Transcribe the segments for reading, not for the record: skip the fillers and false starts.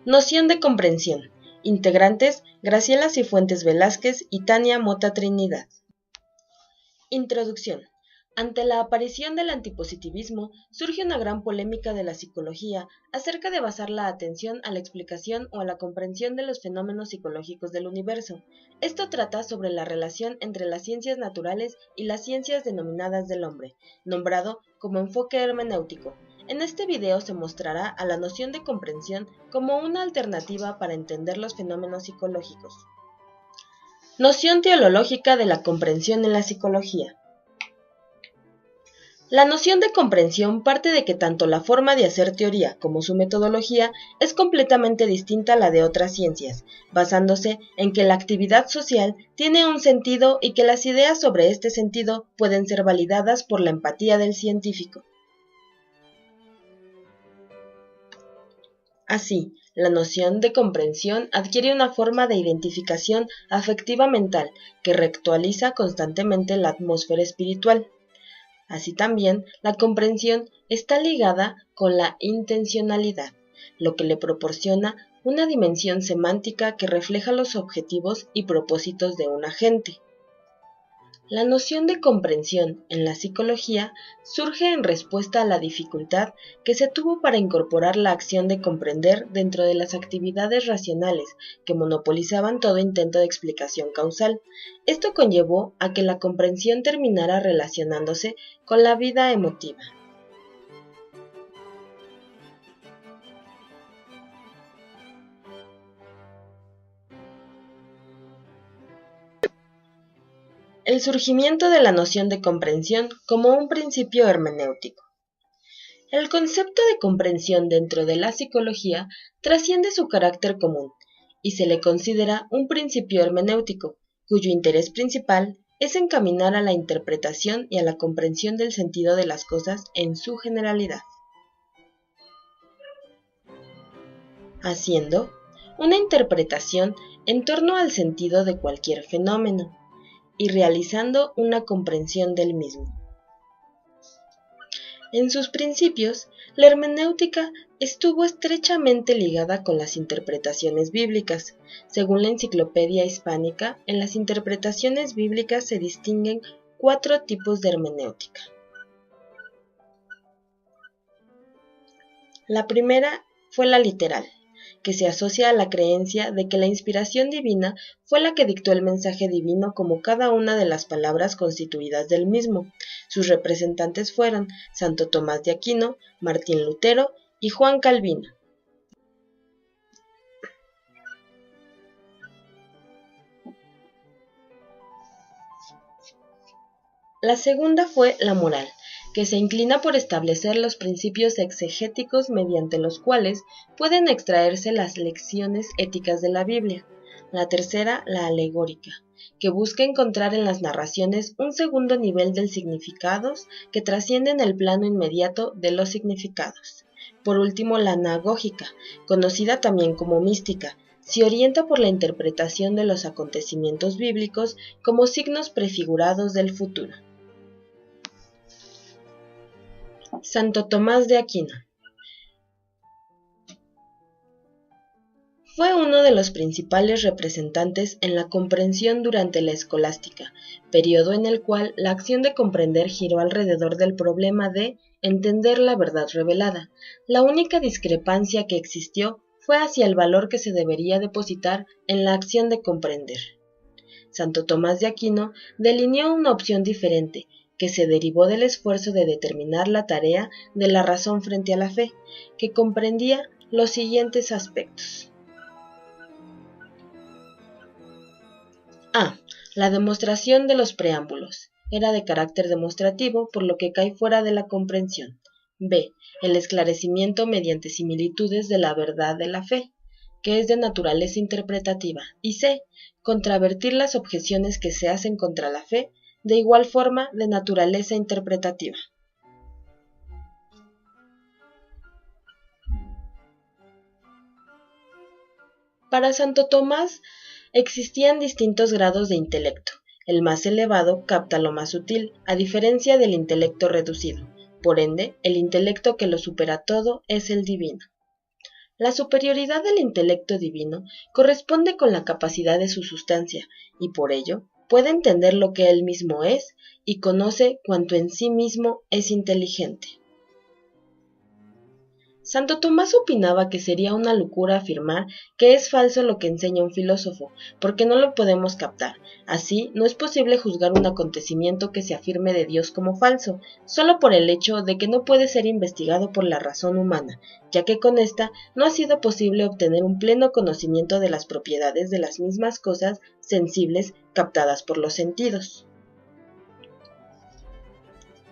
Noción de comprensión. Integrantes: Graciela Cifuentes Velázquez y Tania Mota Trinidad. Introducción. Ante la aparición del antipositivismo, surge una gran polémica de la psicología acerca de basar la atención a la explicación o a la comprensión de los fenómenos psicológicos del universo. Esto trata sobre la relación entre las ciencias naturales y las ciencias denominadas del hombre, nombrado como enfoque hermenéutico. En este video se mostrará a la noción de comprensión como una alternativa para entender los fenómenos psicológicos. Noción teleológica de la comprensión en la psicología. La noción de comprensión parte de que tanto la forma de hacer teoría como su metodología es completamente distinta a la de otras ciencias, basándose en que la actividad social tiene un sentido y que las ideas sobre este sentido pueden ser validadas por la empatía del científico. Así, la noción de comprensión adquiere una forma de identificación afectiva mental que reactualiza constantemente la atmósfera espiritual. Así también, la comprensión está ligada con la intencionalidad, lo que le proporciona una dimensión semántica que refleja los objetivos y propósitos de un agente. La noción de comprensión en la psicología surge en respuesta a la dificultad que se tuvo para incorporar la acción de comprender dentro de las actividades racionales que monopolizaban todo intento de explicación causal. Esto conllevó a que la comprensión terminara relacionándose con la vida emotiva. El surgimiento de la noción de comprensión como un principio hermenéutico. El concepto de comprensión dentro de la psicología trasciende su carácter común y se le considera un principio hermenéutico, cuyo interés principal es encaminar a la interpretación y a la comprensión del sentido de las cosas en su generalidad, haciendo una interpretación en torno al sentido de cualquier fenómeno y realizando una comprensión del mismo. En sus principios, la hermenéutica estuvo estrechamente ligada con las interpretaciones bíblicas. Según la Enciclopedia Hispánica, en las interpretaciones bíblicas se distinguen 4 tipos de hermenéutica. La primera fue la literal, que se asocia a la creencia de que la inspiración divina fue la que dictó el mensaje divino como cada una de las palabras constituidas del mismo. Sus representantes fueron Santo Tomás de Aquino, Martín Lutero y Juan Calvino. La segunda fue la moral, que se inclina por establecer los principios exegéticos mediante los cuales pueden extraerse las lecciones éticas de la Biblia. La tercera, la alegórica, que busca encontrar en las narraciones un segundo nivel de significados que trascienden el plano inmediato de los significados. Por último, la anagógica, conocida también como mística, se orienta por la interpretación de los acontecimientos bíblicos como signos prefigurados del futuro. Santo Tomás de Aquino fue uno de los principales representantes en la comprensión durante la escolástica, periodo en el cual la acción de comprender giró alrededor del problema de entender la verdad revelada. La única discrepancia que existió fue hacia el valor que se debería depositar en la acción de comprender. Santo Tomás de Aquino delineó una opción diferente, que se derivó del esfuerzo de determinar la tarea de la razón frente a la fe, que comprendía los siguientes aspectos. A. La demostración de los preámbulos. Era de carácter demostrativo, por lo que cae fuera de la comprensión. B. El esclarecimiento mediante similitudes de la verdad de la fe, que es de naturaleza interpretativa. Y C. Contravertir las objeciones que se hacen contra la fe, de igual forma de naturaleza interpretativa. Para Santo Tomás existían distintos grados de intelecto. El más elevado capta lo más sutil, a diferencia del intelecto reducido. Por ende, el intelecto que lo supera todo es el divino. La superioridad del intelecto divino corresponde con la capacidad de su sustancia, y por ello puede entender lo que él mismo es y conoce cuanto en sí mismo es inteligente. Santo Tomás opinaba que sería una locura afirmar que es falso lo que enseña un filósofo, porque no lo podemos captar. Así, no es posible juzgar un acontecimiento que se afirme de Dios como falso, solo por el hecho de que no puede ser investigado por la razón humana, ya que con esta no ha sido posible obtener un pleno conocimiento de las propiedades de las mismas cosas sensibles captadas por los sentidos.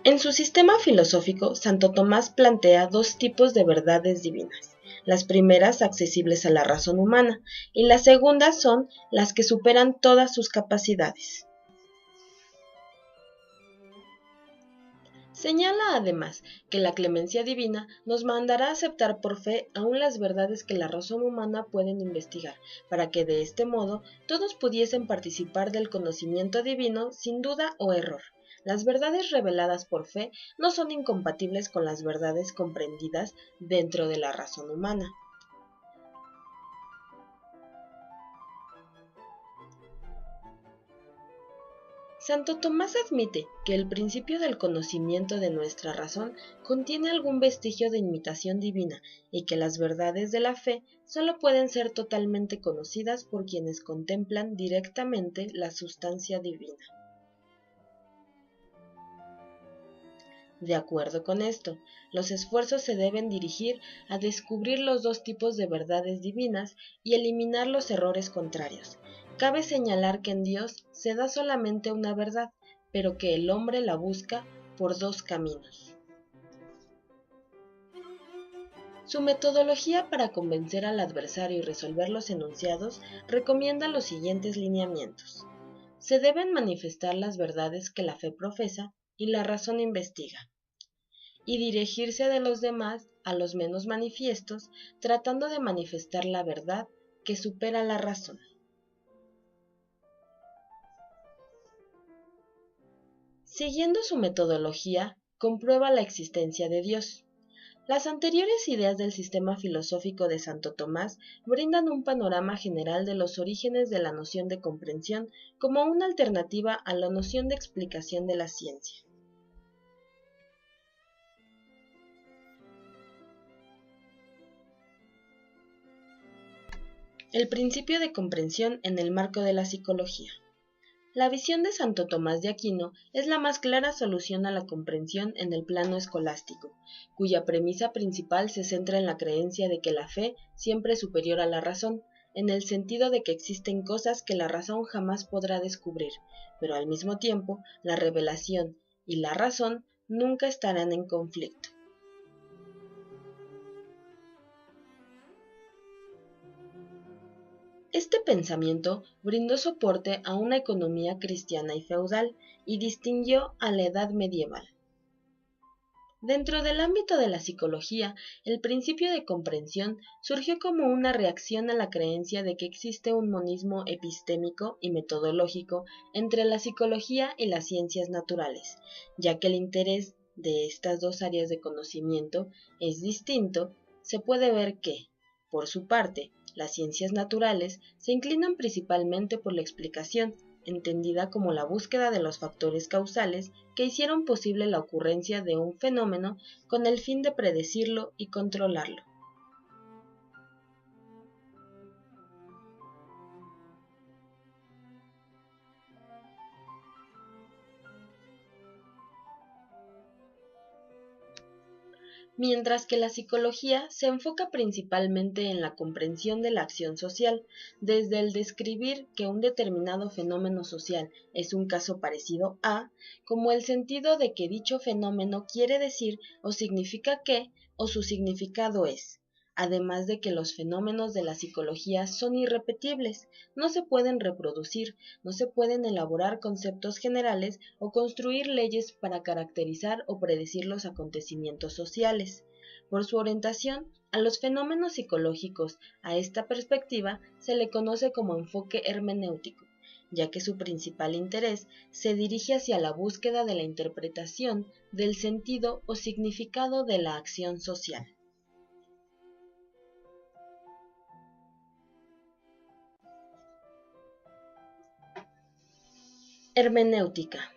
En su sistema filosófico, Santo Tomás plantea dos tipos de verdades divinas, las primeras accesibles a la razón humana y las segundas son las que superan todas sus capacidades. Señala además que la clemencia divina nos mandará aceptar por fe aún las verdades que la razón humana puede investigar, para que de este modo todos pudiesen participar del conocimiento divino sin duda o error. Las verdades reveladas por fe no son incompatibles con las verdades comprendidas dentro de la razón humana. Santo Tomás admite que el principio del conocimiento de nuestra razón contiene algún vestigio de imitación divina y que las verdades de la fe solo pueden ser totalmente conocidas por quienes contemplan directamente la sustancia divina. De acuerdo con esto, los esfuerzos se deben dirigir a descubrir los dos tipos de verdades divinas y eliminar los errores contrarios. Cabe señalar que en Dios se da solamente una verdad, pero que el hombre la busca por dos caminos. Su metodología para convencer al adversario y resolver los enunciados recomienda los siguientes lineamientos. Se deben manifestar las verdades que la fe profesa y la razón investiga, y dirigirse de los demás a los menos manifiestos, tratando de manifestar la verdad que supera la razón. Siguiendo su metodología, comprueba la existencia de Dios. Las anteriores ideas del sistema filosófico de Santo Tomás brindan un panorama general de los orígenes de la noción de comprensión como una alternativa a la noción de explicación de la ciencia. El principio de comprensión en el marco de la psicología. La visión de Santo Tomás de Aquino es la más clara solución a la comprensión en el plano escolástico, cuya premisa principal se centra en la creencia de que la fe siempre es superior a la razón, en el sentido de que existen cosas que la razón jamás podrá descubrir, pero al mismo tiempo la revelación y la razón nunca estarán en conflicto. Este pensamiento brindó soporte a una economía cristiana y feudal y distinguió a la Edad medieval. Dentro del ámbito de la psicología, el principio de comprensión surgió como una reacción a la creencia de que existe un monismo epistémico y metodológico entre la psicología y las ciencias naturales, ya que el interés de estas dos áreas de conocimiento es distinto. Se puede ver que, por su parte, las ciencias naturales se inclinan principalmente por la explicación, entendida como la búsqueda de los factores causales que hicieron posible la ocurrencia de un fenómeno con el fin de predecirlo y controlarlo. Mientras que la psicología se enfoca principalmente en la comprensión de la acción social, desde el describir que un determinado fenómeno social es un caso parecido a, como el sentido de que dicho fenómeno quiere decir o significa que, o su significado es. Además de que los fenómenos de la psicología son irrepetibles, no se pueden reproducir, no se pueden elaborar conceptos generales o construir leyes para caracterizar o predecir los acontecimientos sociales. Por su orientación a los fenómenos psicológicos, a esta perspectiva se le conoce como enfoque hermenéutico, ya que su principal interés se dirige hacia la búsqueda de la interpretación del sentido o significado de la acción social. Hermenéutica.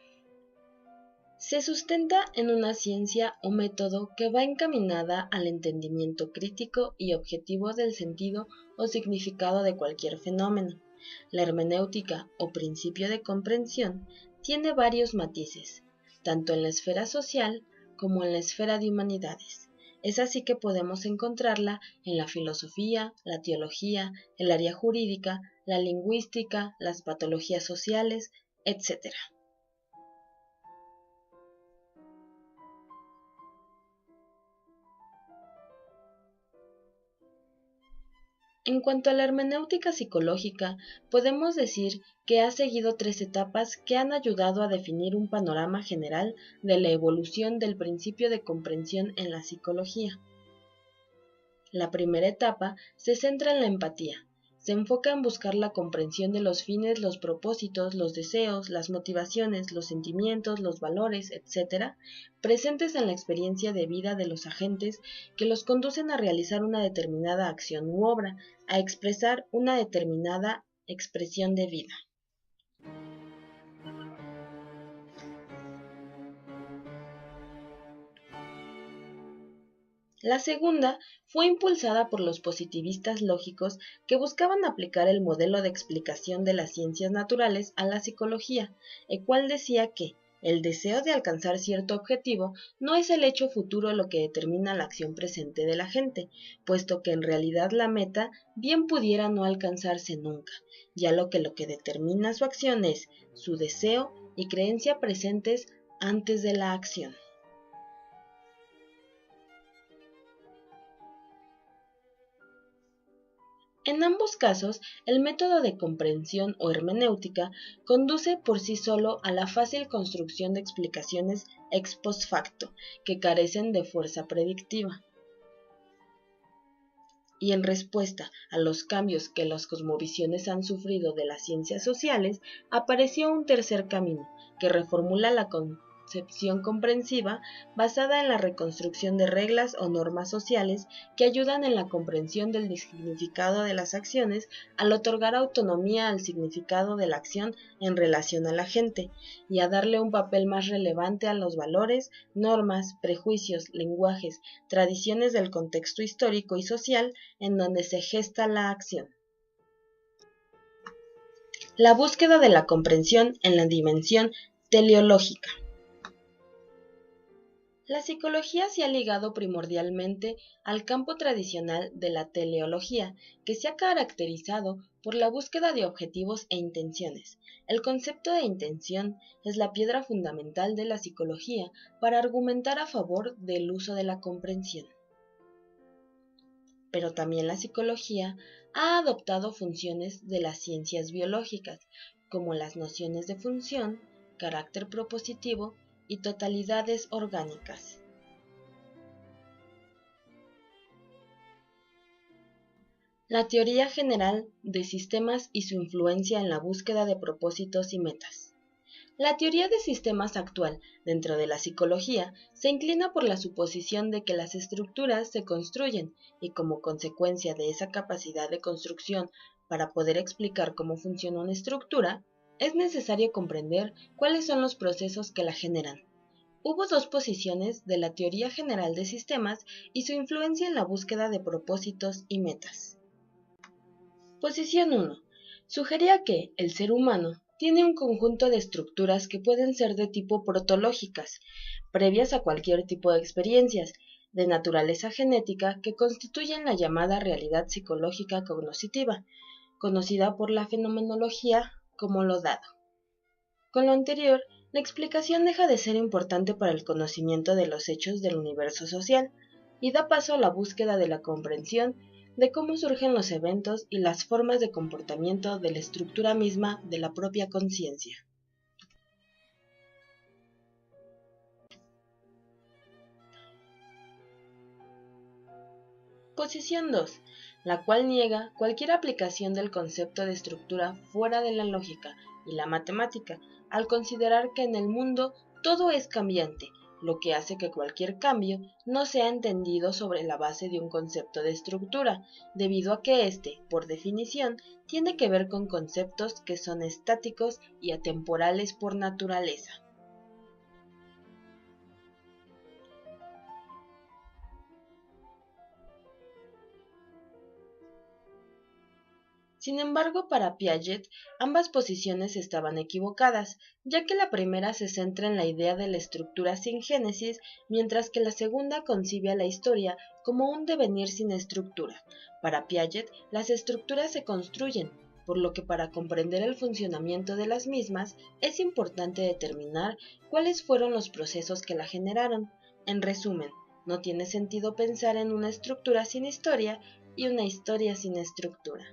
Se sustenta en una ciencia o método que va encaminada al entendimiento crítico y objetivo del sentido o significado de cualquier fenómeno. La hermenéutica o principio de comprensión tiene varios matices, tanto en la esfera social como en la esfera de humanidades. Es así que podemos encontrarla en la filosofía, la teología, el área jurídica, la lingüística, las patologías sociales, etc. En cuanto a la hermenéutica psicológica, podemos decir que ha seguido tres etapas que han ayudado a definir un panorama general de la evolución del principio de comprensión en la psicología. La primera etapa se centra en la empatía. Se enfoca en buscar la comprensión de los fines, los propósitos, los deseos, las motivaciones, los sentimientos, los valores, etc., presentes en la experiencia de vida de los agentes que los conducen a realizar una determinada acción u obra, a expresar una determinada expresión de vida. La segunda fue impulsada por los positivistas lógicos que buscaban aplicar el modelo de explicación de las ciencias naturales a la psicología, el cual decía que el deseo de alcanzar cierto objetivo no es el hecho futuro lo que determina la acción presente de la gente, puesto que en realidad la meta bien pudiera no alcanzarse nunca, ya lo que determina su acción es su deseo y creencia presentes antes de la acción. En ambos casos, el método de comprensión o hermenéutica conduce por sí solo a la fácil construcción de explicaciones ex post facto, que carecen de fuerza predictiva. Y en respuesta a los cambios que las cosmovisiones han sufrido de las ciencias sociales, apareció un tercer camino, que reformula la concepción comprensiva basada en la reconstrucción de reglas o normas sociales que ayudan en la comprensión del significado de las acciones al otorgar autonomía al significado de la acción en relación a la gente y a darle un papel más relevante a los valores, normas, prejuicios, lenguajes, tradiciones del contexto histórico y social en donde se gesta la acción. La búsqueda de la comprensión en la dimensión teleológica. La psicología se ha ligado primordialmente al campo tradicional de la teleología, que se ha caracterizado por la búsqueda de objetivos e intenciones. El concepto de intención es la piedra fundamental de la psicología para argumentar a favor del uso de la comprensión. Pero también la psicología ha adoptado funciones de las ciencias biológicas, como las nociones de función, carácter propositivo y totalidades orgánicas. La teoría general de sistemas y su influencia en la búsqueda de propósitos y metas. La teoría de sistemas actual dentro de la psicología se inclina por la suposición de que las estructuras se construyen y como consecuencia de esa capacidad de construcción para poder explicar cómo funciona una estructura, es necesario comprender cuáles son los procesos que la generan. Hubo dos posiciones de la teoría general de sistemas y su influencia en la búsqueda de propósitos y metas. Posición 1. Sugería que el ser humano tiene un conjunto de estructuras que pueden ser de tipo protológicas, previas a cualquier tipo de experiencias, de naturaleza genética que constituyen la llamada realidad psicológica cognoscitiva, conocida por la fenomenología como lo dado. Con lo anterior, la explicación deja de ser importante para el conocimiento de los hechos del universo social y da paso a la búsqueda de la comprensión de cómo surgen los eventos y las formas de comportamiento de la estructura misma de la propia conciencia. Posición 2, la cual niega cualquier aplicación del concepto de estructura fuera de la lógica y la matemática, al considerar que en el mundo todo es cambiante, lo que hace que cualquier cambio no sea entendido sobre la base de un concepto de estructura, debido a que éste, por definición, tiene que ver con conceptos que son estáticos y atemporales por naturaleza. Sin embargo, para Piaget, ambas posiciones estaban equivocadas, ya que la primera se centra en la idea de la estructura sin génesis, mientras que la segunda concibe a la historia como un devenir sin estructura. Para Piaget, las estructuras se construyen, por lo que para comprender el funcionamiento de las mismas es importante determinar cuáles fueron los procesos que la generaron. En resumen, no tiene sentido pensar en una estructura sin historia y una historia sin estructura.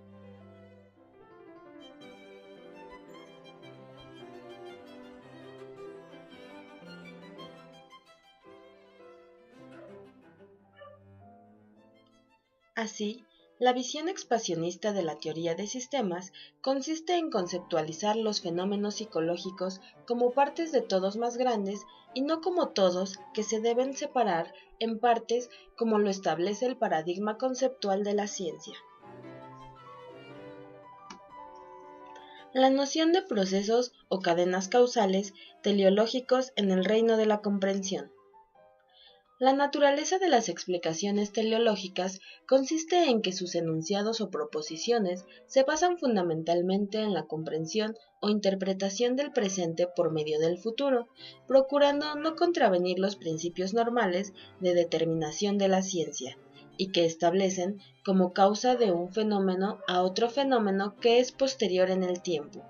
Así, la visión expansionista de la teoría de sistemas consiste en conceptualizar los fenómenos psicológicos como partes de todos más grandes y no como todos que se deben separar en partes como lo establece el paradigma conceptual de la ciencia. La noción de procesos o cadenas causales teleológicos en el reino de la comprensión. La naturaleza de las explicaciones teleológicas consiste en que sus enunciados o proposiciones se basan fundamentalmente en la comprensión o interpretación del presente por medio del futuro, procurando no contravenir los principios normales de determinación de la ciencia, y que establecen como causa de un fenómeno a otro fenómeno que es posterior en el tiempo.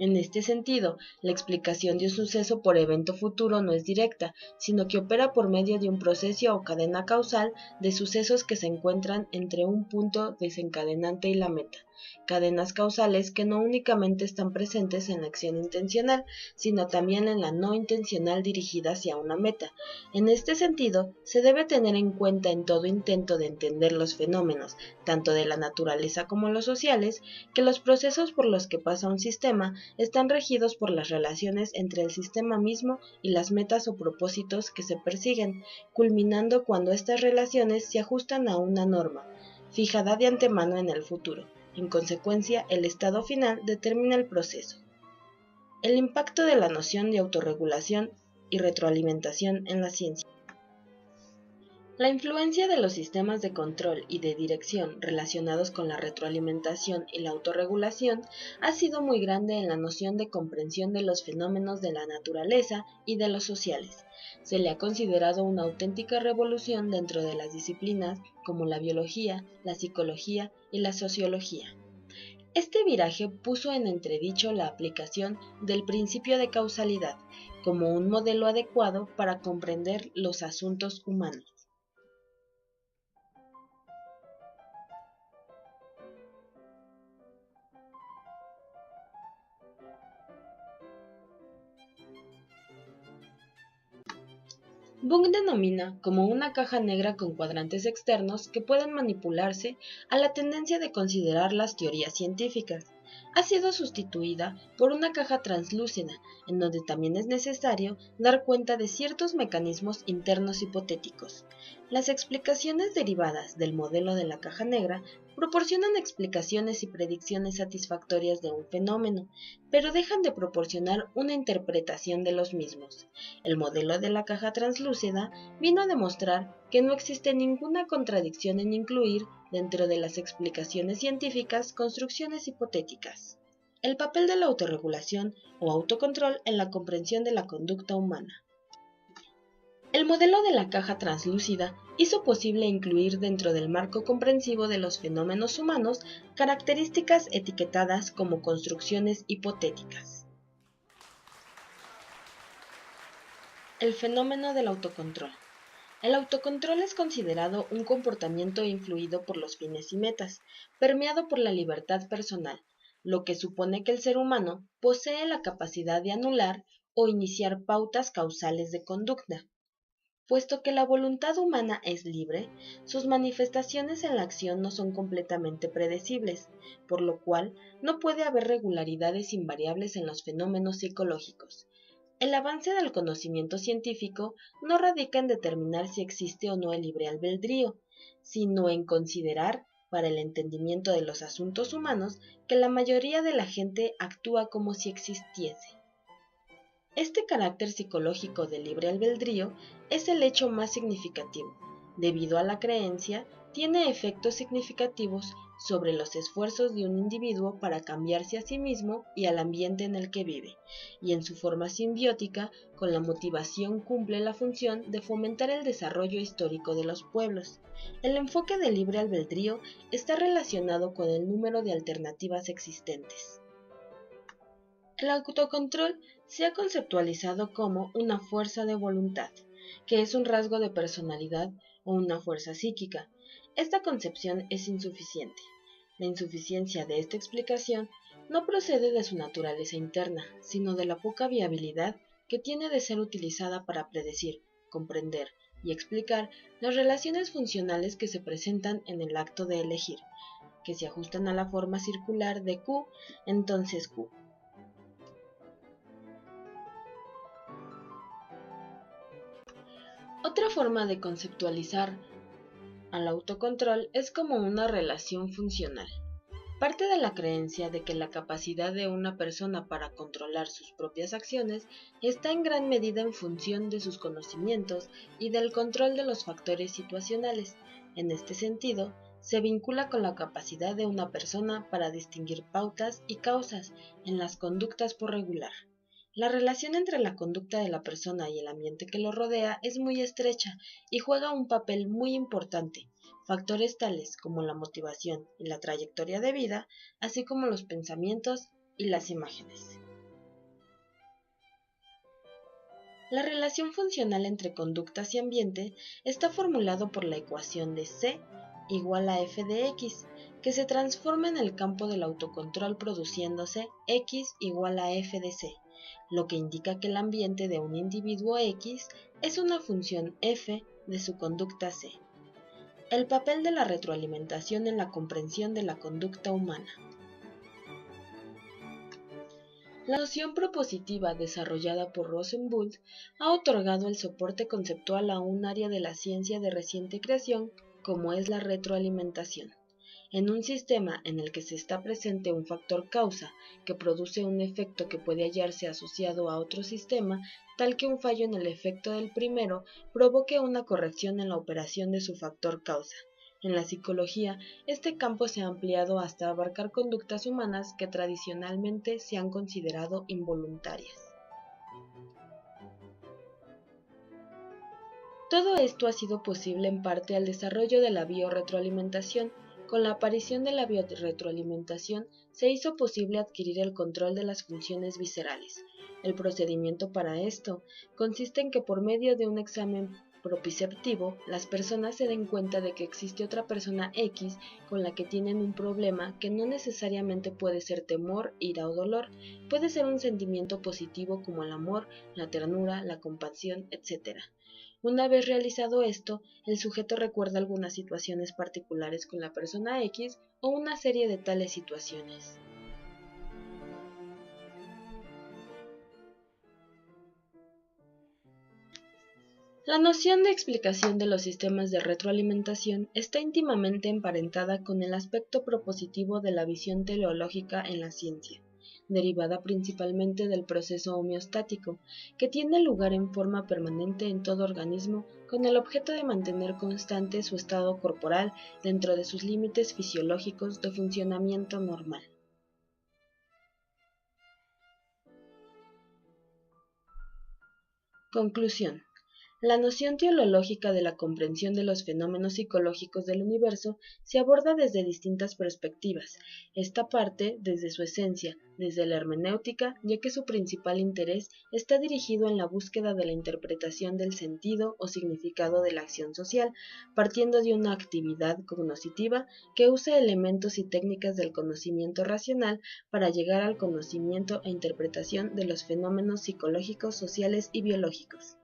En este sentido, la explicación de un suceso por evento futuro no es directa, sino que opera por medio de un proceso o cadena causal de sucesos que se encuentran entre un punto desencadenante y la meta, cadenas causales que no únicamente están presentes en la acción intencional, sino también en la no intencional dirigida hacia una meta. En este sentido, se debe tener en cuenta en todo intento de entender los fenómenos, tanto de la naturaleza como los sociales, que los procesos por los que pasa un sistema están regidos por las relaciones entre el sistema mismo y las metas o propósitos que se persiguen, culminando cuando estas relaciones se ajustan a una norma, fijada de antemano en el futuro. En consecuencia, el estado final determina el proceso. El impacto de la noción de autorregulación y retroalimentación en la ciencia. La influencia de los sistemas de control y de dirección relacionados con la retroalimentación y la autorregulación ha sido muy grande en la noción de comprensión de los fenómenos de la naturaleza y de los sociales. Se le ha considerado una auténtica revolución dentro de las disciplinas como la biología, la psicología y la sociología. Este viraje puso en entredicho la aplicación del principio de causalidad como un modelo adecuado para comprender los asuntos humanos. Bunge denomina como una caja negra con cuadrantes externos que pueden manipularse a la tendencia de considerar las teorías científicas. Ha sido sustituida por una caja translúcida, en donde también es necesario dar cuenta de ciertos mecanismos internos hipotéticos. Las explicaciones derivadas del modelo de la caja negra proporcionan explicaciones y predicciones satisfactorias de un fenómeno, pero dejan de proporcionar una interpretación de los mismos. El modelo de la caja translúcida vino a demostrar que no existe ninguna contradicción en incluir dentro de las explicaciones científicas construcciones hipotéticas. El papel de la autorregulación o autocontrol en la comprensión de la conducta humana. El modelo de la caja translúcida hizo posible incluir dentro del marco comprensivo de los fenómenos humanos características etiquetadas como construcciones hipotéticas. El fenómeno del autocontrol. El autocontrol es considerado un comportamiento influido por los fines y metas, permeado por la libertad personal, lo que supone que el ser humano posee la capacidad de anular o iniciar pautas causales de conducta. Puesto que la voluntad humana es libre, sus manifestaciones en la acción no son completamente predecibles, por lo cual no puede haber regularidades invariables en los fenómenos psicológicos. El avance del conocimiento científico no radica en determinar si existe o no el libre albedrío, sino en considerar, para el entendimiento de los asuntos humanos, que la mayoría de la gente actúa como si existiese. Este carácter psicológico del libre albedrío es el hecho más significativo. Debido a la creencia, tiene efectos significativos sobre los esfuerzos de un individuo para cambiarse a sí mismo y al ambiente en el que vive, y en su forma simbiótica, con la motivación cumple la función de fomentar el desarrollo histórico de los pueblos. El enfoque del libre albedrío está relacionado con el número de alternativas existentes. El autocontrol se ha conceptualizado como una fuerza de voluntad, que es un rasgo de personalidad o una fuerza psíquica. Esta concepción es insuficiente. La insuficiencia de esta explicación no procede de su naturaleza interna, sino de la poca viabilidad que tiene de ser utilizada para predecir, comprender y explicar las relaciones funcionales que se presentan en el acto de elegir, que se ajustan a la forma circular de Q, entonces Q. Otra forma de conceptualizar al autocontrol es como una relación funcional. Parte de la creencia de que la capacidad de una persona para controlar sus propias acciones está en gran medida en función de sus conocimientos y del control de los factores situacionales. En este sentido, se vincula con la capacidad de una persona para distinguir pautas y causas en las conductas por regular. La relación entre la conducta de la persona y el ambiente que lo rodea es muy estrecha y juega un papel muy importante. Factores tales como la motivación y la trayectoria de vida, así como los pensamientos y las imágenes. La relación funcional entre conductas y ambiente está formulado por la ecuación de C igual a f de x, que se transforma en el campo del autocontrol produciéndose x igual a f de c, lo que indica que el ambiente de un individuo x es una función f de su conducta c. El papel de la retroalimentación en la comprensión de la conducta humana. La noción propositiva desarrollada por Rosenbluth ha otorgado el soporte conceptual a un área de la ciencia de reciente creación como es la retroalimentación. En un sistema en el que se está presente un factor causa que produce un efecto que puede hallarse asociado a otro sistema, tal que un fallo en el efecto del primero provoque una corrección en la operación de su factor causa. En la psicología, este campo se ha ampliado hasta abarcar conductas humanas que tradicionalmente se han considerado involuntarias. Todo esto ha sido posible en parte al desarrollo de la biorretroalimentación. Con la aparición de la biorretroalimentación se hizo posible adquirir el control de las funciones viscerales. El procedimiento para esto consiste en que por medio de un examen propiceptivo, las personas se den cuenta de que existe otra persona X con la que tienen un problema que no necesariamente puede ser temor, ira o dolor, puede ser un sentimiento positivo como el amor, la ternura, la compasión, etc. Una vez realizado esto, el sujeto recuerda algunas situaciones particulares con la persona X o una serie de tales situaciones. La noción de explicación de los sistemas de retroalimentación está íntimamente emparentada con el aspecto propositivo de la visión teleológica en la ciencia, derivada principalmente del proceso homeostático, que tiene lugar en forma permanente en todo organismo con el objeto de mantener constante su estado corporal dentro de sus límites fisiológicos de funcionamiento normal. Conclusión. La noción teleológica de la comprensión de los fenómenos psicológicos del universo se aborda desde distintas perspectivas. Esta parte desde su esencia, desde la hermenéutica, ya que su principal interés está dirigido en la búsqueda de la interpretación del sentido o significado de la acción social, partiendo de una actividad cognoscitiva que usa elementos y técnicas del conocimiento racional para llegar al conocimiento e interpretación de los fenómenos psicológicos, sociales y biológicos.